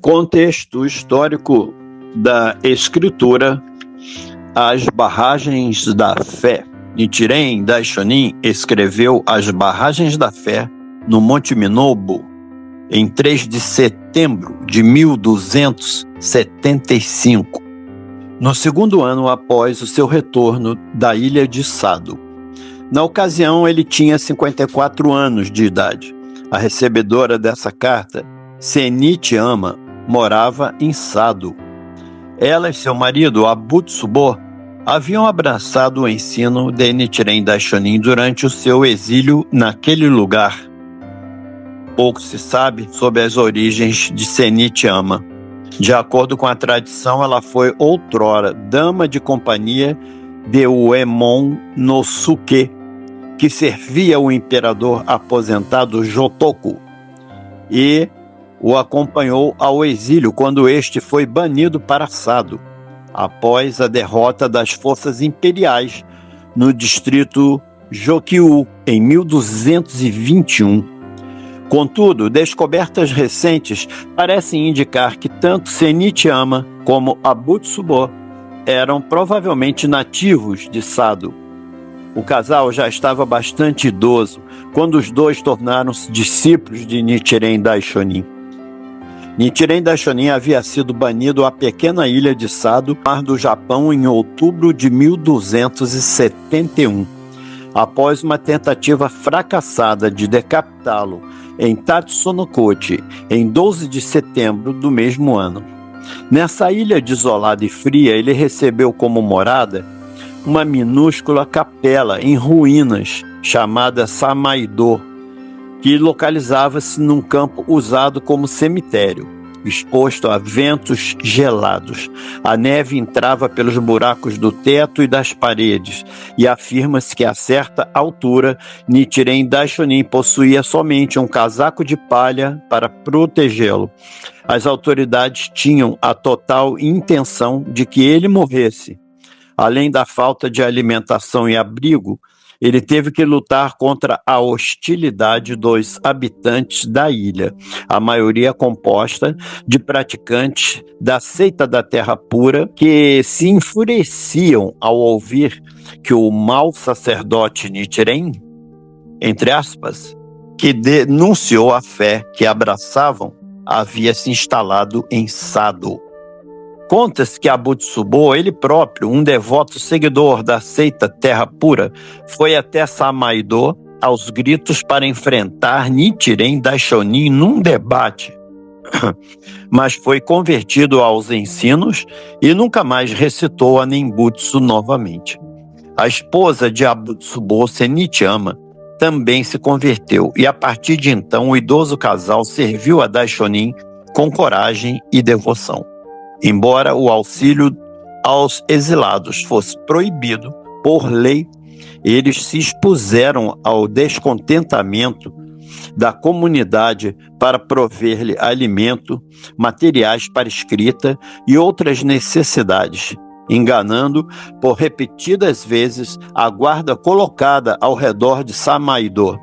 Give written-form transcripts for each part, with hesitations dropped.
Contexto histórico da escritura As Barragens da Fé. Nichiren Daishonin escreveu As Barragens da Fé no Monte Minobu em 3 de setembro de 1275, no segundo ano após o seu retorno da ilha de Sado. Na ocasião, ele tinha 54 anos de idade. A recebedora dessa carta, Senichi Ama, morava em Sado. Ela e seu marido, Abutsubo, haviam abraçado o ensino de Nichiren Daishonin durante o seu exílio naquele lugar. Pouco se sabe sobre as origens de Senichi Ama. De acordo com a tradição, ela foi outrora dama de companhia de Uemon no Suke, que servia o imperador aposentado Jotoku, e o acompanhou ao exílio quando este foi banido para Sado, após a derrota das forças imperiais no distrito Jokyu em 1221. Contudo, descobertas recentes parecem indicar que tanto Senichi Ama como Abutsubo eram provavelmente nativos de Sado. O casal já estava bastante idoso quando os dois tornaram-se discípulos de Nichiren Daishonin. Nichiren Daishonin havia sido banido à pequena ilha de Sado, mar do Japão, em outubro de 1271, após uma tentativa fracassada de decapitá-lo em Tatsunokochi, em 12 de setembro do mesmo ano. Nessa ilha desolada e fria, ele recebeu como morada uma minúscula capela em ruínas chamada Samaido, que localizava-se num campo usado como cemitério, exposto a ventos gelados. A neve entrava pelos buracos do teto e das paredes, e afirma-se que a certa altura Nichiren Daishonin possuía somente um casaco de palha para protegê-lo. As autoridades tinham a total intenção de que ele morresse. Além da falta de alimentação e abrigo, ele teve que lutar contra a hostilidade dos habitantes da ilha, a maioria composta de praticantes da seita da Terra Pura, que se enfureciam ao ouvir que o mau sacerdote Nichiren, entre aspas, que denunciou a fé que abraçavam, havia se instalado em Sado. Conta-se que Abutsubo, ele próprio, um devoto seguidor da seita Terra Pura, foi até Samaido aos gritos para enfrentar Nichiren Daishonin num debate, mas foi convertido aos ensinos e nunca mais recitou a Nembutsu novamente. A esposa de Abutsubo, Senichi Ama, também se converteu, e a partir de então o idoso casal serviu a Daishonin com coragem e devoção. Embora o auxílio aos exilados fosse proibido por lei, eles se expuseram ao descontentamento da comunidade para prover-lhe alimento, materiais para escrita e outras necessidades, enganando por repetidas vezes a guarda colocada ao redor de Samaido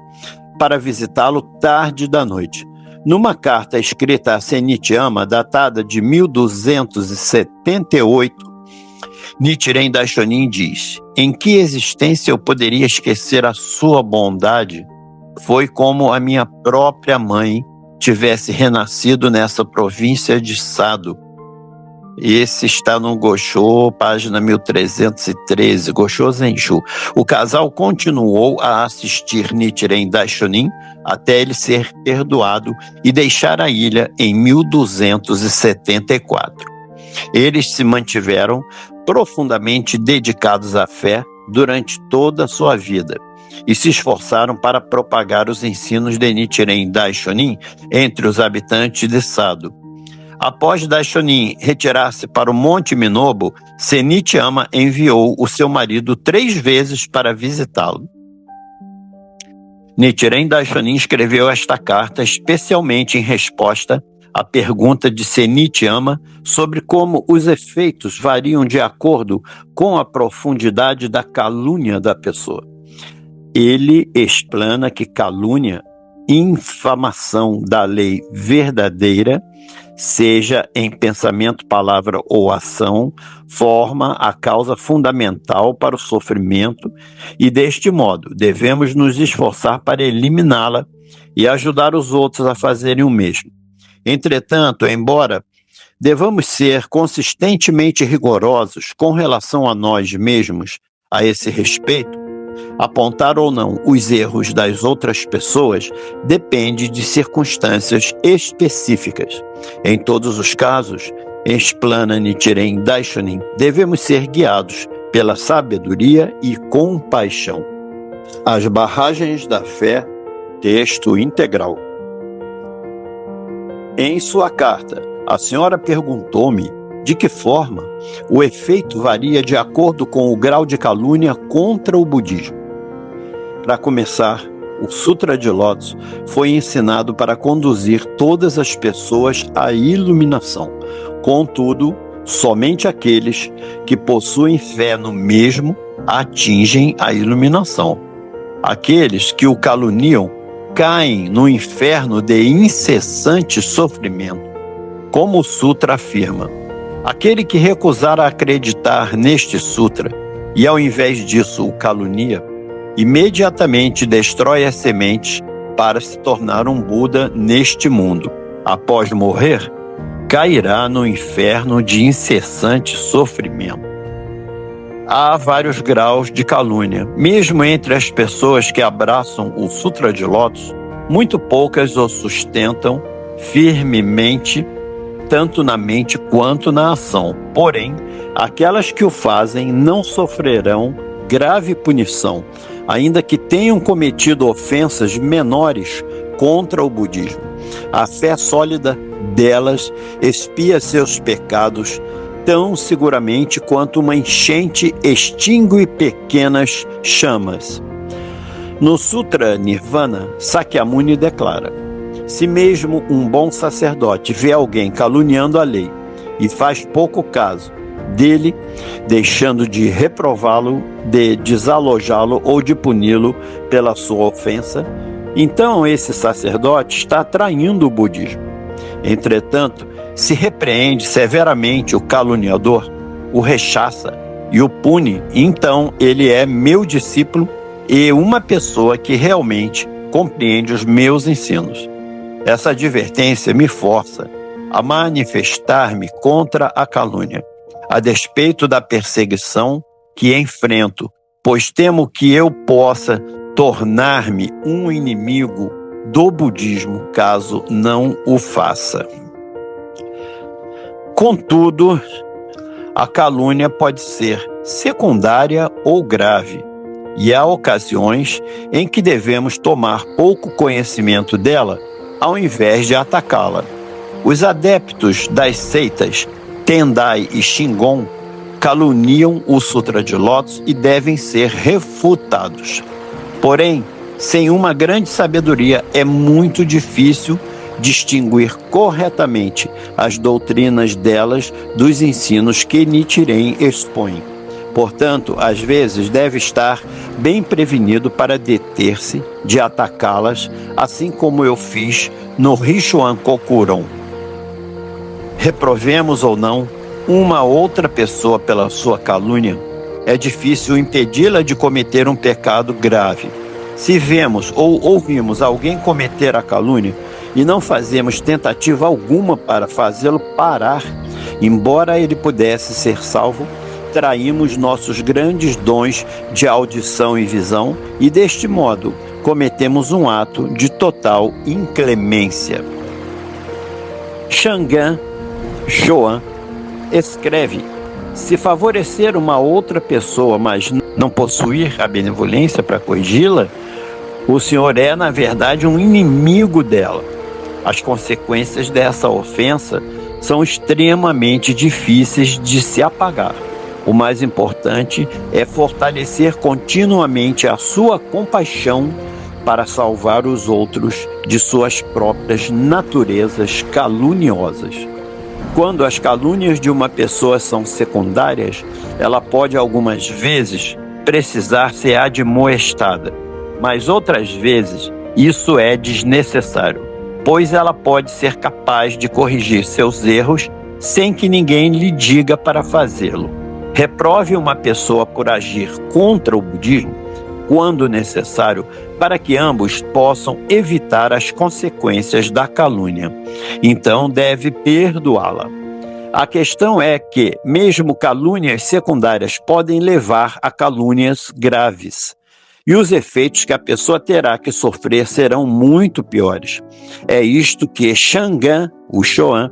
para visitá-lo tarde da noite. Numa carta escrita a Senichi Ama, datada de 1278, Nichiren Daishonin diz: "Em que existência eu poderia esquecer a sua bondade? Foi como a minha própria mãe tivesse renascido nessa província de Sado." Esse está no Gosho, página 1313, Gosho Zenshu. O casal continuou a assistir Nichiren Daishonin até ele ser perdoado e deixar a ilha em 1274. Eles se mantiveram profundamente dedicados à fé durante toda a sua vida e se esforçaram para propagar os ensinos de Nichiren Daishonin entre os habitantes de Sado. Após Daishonin retirar-se para o Monte Minobu, Senichi Ama enviou o seu marido 3 vezes para visitá-lo. Nichiren Daishonin escreveu esta carta especialmente em resposta à pergunta de Senichi Ama sobre como os efeitos variam de acordo com a profundidade da calúnia da pessoa. Ele explana que calúnia, infamação da lei verdadeira, seja em pensamento, palavra ou ação, forma a causa fundamental para o sofrimento e, deste modo, devemos nos esforçar para eliminá-la e ajudar os outros a fazerem o mesmo. Entretanto, embora devamos ser consistentemente rigorosos com relação a nós mesmos a esse respeito, apontar ou não os erros das outras pessoas depende de circunstâncias específicas. Em todos os casos, explana Nichiren Daishonin, devemos ser guiados pela sabedoria e compaixão. As barragens da fé, texto integral. Em sua carta, a senhora perguntou-me de que forma o efeito varia de acordo com o grau de calúnia contra o budismo. Para começar, o Sutra de Lótus foi ensinado para conduzir todas as pessoas à iluminação. Contudo, somente aqueles que possuem fé no mesmo atingem a iluminação. Aqueles que o caluniam caem no inferno de incessante sofrimento. Como o Sutra afirma, aquele que recusar a acreditar neste Sutra e ao invés disso o calunia, imediatamente destrói as sementes para se tornar um Buda neste mundo. Após morrer, cairá no inferno de incessante sofrimento. Há vários graus de calúnia. Mesmo entre as pessoas que abraçam o Sutra de Lótus, muito poucas o sustentam firmemente, tanto na mente quanto na ação. Porém, aquelas que o fazem não sofrerão grave punição, ainda que tenham cometido ofensas menores contra o budismo. A fé sólida delas expia seus pecados tão seguramente quanto uma enchente extingue pequenas chamas. No Sutra Nirvana, Sakyamuni declara: se mesmo um bom sacerdote vê alguém caluniando a lei e faz pouco caso dele, deixando de reprová-lo, de desalojá-lo ou de puni-lo pela sua ofensa, então esse sacerdote está traindo o budismo. Entretanto, se repreende severamente o caluniador, o rechaça e o pune, então ele é meu discípulo e uma pessoa que realmente compreende os meus ensinos. Essa advertência me força a manifestar-me contra a calúnia, a despeito da perseguição que enfrento, pois temo que eu possa tornar-me um inimigo do budismo caso não o faça. Contudo, a calúnia pode ser secundária ou grave, e há ocasiões em que devemos tomar pouco conhecimento dela ao invés de atacá-la. Os adeptos das seitas Tendai e Shingon caluniam o Sutra de Lótus e devem ser refutados. Porém, sem uma grande sabedoria é muito difícil distinguir corretamente as doutrinas delas dos ensinos que Nichiren expõe. Portanto, às vezes deve estar bem prevenido para deter-se de atacá-las, assim como eu fiz no Rishuan Kokuron. Reprovemos ou não uma outra pessoa pela sua calúnia, é difícil impedi-la de cometer um pecado grave. Se vemos ou ouvimos alguém cometer a calúnia e não fazemos tentativa alguma para fazê-lo parar, embora ele pudesse ser salvo, traímos nossos grandes dons de audição e visão e, deste modo, cometemos um ato de total inclemência. Shangan Shoan escreve: se favorecer uma outra pessoa, mas não possuir a benevolência para corrigi-la, o senhor é, na verdade, um inimigo dela. As consequências dessa ofensa são extremamente difíceis de se apagar. O mais importante é fortalecer continuamente a sua compaixão para salvar os outros de suas próprias naturezas caluniosas. Quando as calúnias de uma pessoa são secundárias, ela pode algumas vezes precisar ser admoestada, mas outras vezes isso é desnecessário. pois ela pode ser capaz de corrigir seus erros sem que ninguém lhe diga para fazê-lo. Reprove uma pessoa por agir contra o budismo, quando necessário, para que ambos possam evitar as consequências da calúnia. Então deve perdoá-la. A questão é que, mesmo calúnias secundárias podem levar a calúnias graves. E os efeitos que a pessoa terá que sofrer serão muito piores. É isto que Shangan, o Shoan,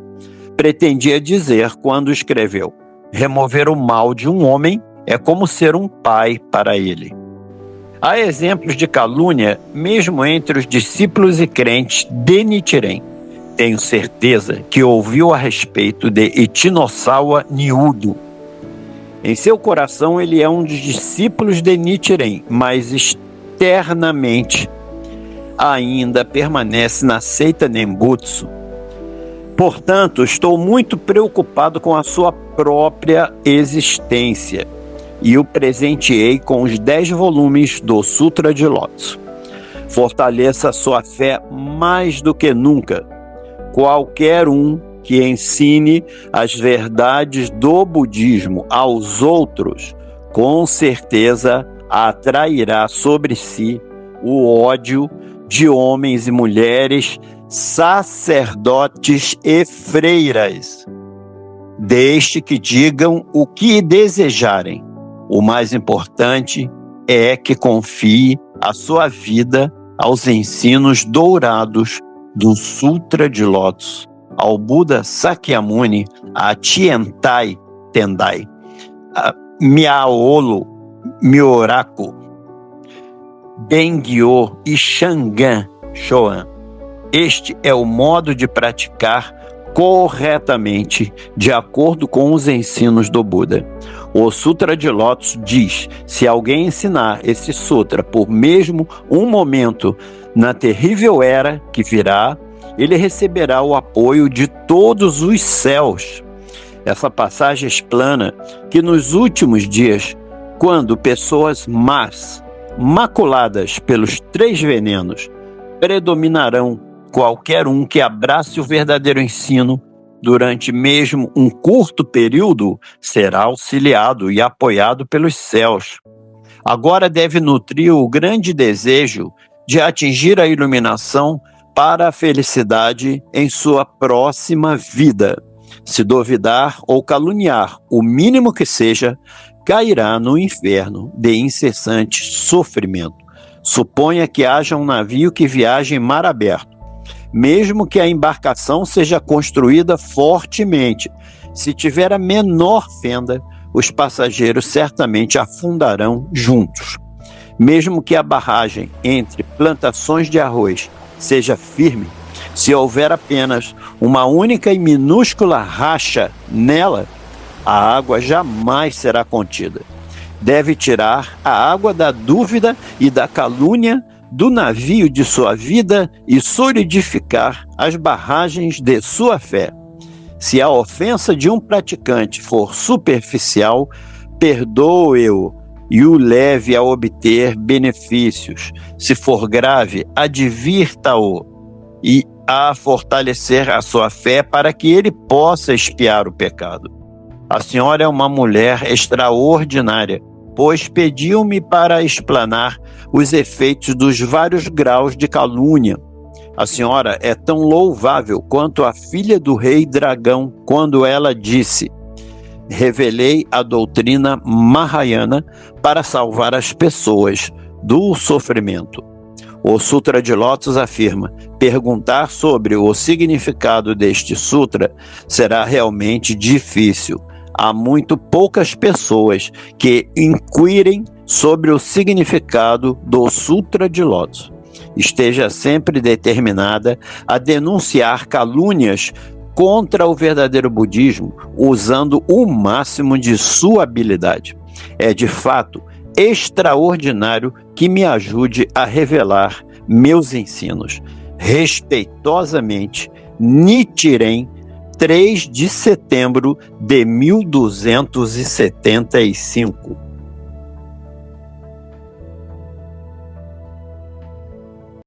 pretendia dizer quando escreveu: remover o mal de um homem é como ser um pai para ele. Há exemplos de calúnia mesmo entre os discípulos e crentes de Nichiren. Tenho certeza que ouviu a respeito de Ichinosawa Niudo. Em seu coração ele é um dos discípulos de Nichiren, mas externamente ainda permanece na seita Nembutsu. Portanto, estou muito preocupado com a sua própria existência e o presenteei com os 10 volumes do Sutra de Lotso. Fortaleça sua fé mais do que nunca. Qualquer um que ensine as verdades do budismo aos outros, com certeza atrairá sobre si o ódio de homens e mulheres, sacerdotes e freiras. Deixe que digam o que desejarem. O mais importante é que confie a sua vida aos ensinos dourados do Sutra de Lotso, ao Buda Sakyamuni, a Tiantai Tendai, a Myaolo Myoraku, Bengyo e Shangan Shoan. Este é o modo de praticar corretamente, de acordo com os ensinos do Buda. O Sutra de Lotso diz: se alguém ensinar esse sutra por mesmo um momento na terrível era que virá, ele receberá o apoio de todos os céus. Essa passagem explana que nos últimos dias, quando pessoas más, maculadas pelos 3 venenos, predominarão, qualquer um que abrace o verdadeiro ensino durante mesmo um curto período será auxiliado e apoiado pelos céus. Agora deve nutrir o grande desejo de atingir a iluminação para a felicidade em sua próxima vida. Se duvidar ou caluniar, o mínimo que seja, cairá no inferno de incessante sofrimento. Suponha que haja um navio que viaje em mar aberto. Mesmo que a embarcação seja construída fortemente, se tiver a menor fenda, os passageiros certamente afundarão juntos. Mesmo que a barragem entre plantações de arroz seja firme, se houver apenas uma única e minúscula racha nela, a água jamais será contida. Deve tirar a água da dúvida e da calúnia do navio de sua vida e solidificar as barragens de sua fé. Se a ofensa de um praticante for superficial, perdoe-o e o leve a obter benefícios. Se for grave, advirta-o e a fortalecer a sua fé para que ele possa expiar o pecado. A senhora é uma mulher extraordinária, pois pediu-me para explanar os efeitos dos vários graus de calúnia. A senhora é tão louvável quanto a filha do rei dragão, quando ela disse: revelei a doutrina Mahayana para salvar as pessoas do sofrimento. O Sutra de Lotso afirma: perguntar sobre o significado deste sutra será realmente difícil. Há muito poucas pessoas que inquirem sobre o significado do Sutra de Lotso. Esteja sempre determinada a denunciar calúnias contra o verdadeiro budismo, usando o máximo de sua habilidade. É de fato extraordinário que me ajude a revelar meus ensinos. Respeitosamente, Nichiren, 3 de setembro de 1275.